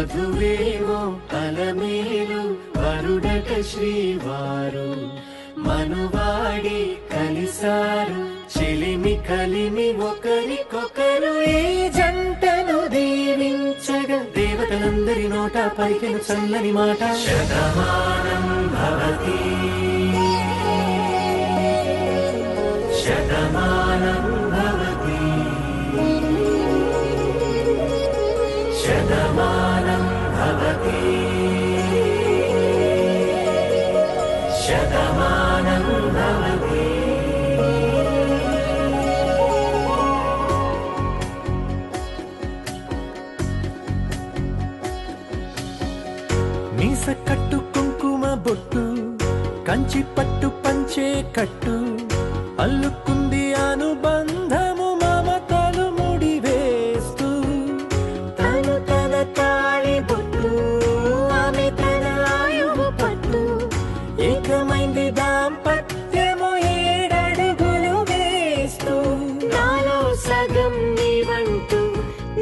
వధువేవో అలమేలు వరుడట శ్రీవారు మనువాడి కలిసారు చెలిమి కలిమి ఒకరికొకరు ఈ జంటను దీవించగా దేవతలందరి నోట పలికిన చల్లని మాట శతమానం భవతి శతమానం భవతి శతమానం భవతి శతమానం భవతి. మీస కట్టు కుంకుమ బొట్టు కంచి పట్టు పంచే కట్టు అల్లుకుంది అనుబంధము మమతలు ముడివేస్తూ తను తన తాళి బొట్టు ఆమె తన ఆయువు పట్టు ఏకమైంది దాంపత్యము 7 అడుగులు వేస్తూ నాలో సగం నీవంటూ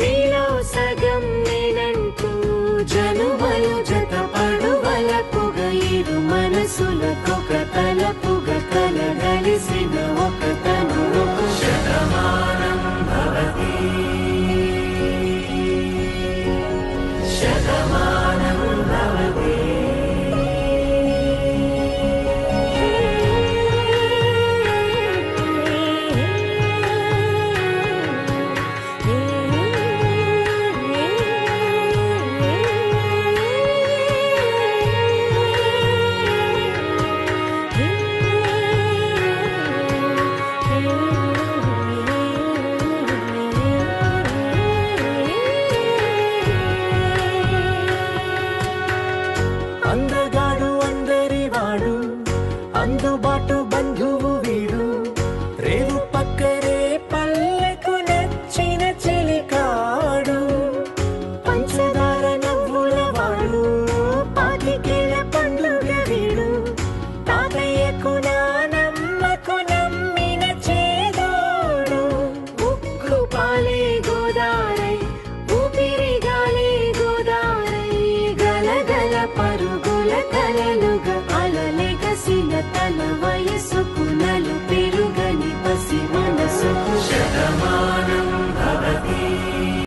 నీలో సగం నేనంటూ జనుమలు జత పడువలపుగ ఇరు మనసులకొక తలపుగ కలగలిసిన ఒక తను శతమానం భవతి శతమానం భవతి. అందగాడు అందరివాడు అందుబాటు బంధువు వీడు రేవు పక్కరే పల్లెకు నచ్చిన చెలికాడు పంచదార నవ్వుల వాడు పాతికేల పండుగ వీడు తాతయ్యకు నానమ్మకు నమ్మిన చేదోడు ఉక్కు పాలే గోదారై ఊపిరి గాలే గోదారై గలగల పరుగుల కలలుగా అలలెగసిన తన వయసుకు నలు పెరుగని పసి మనసుకు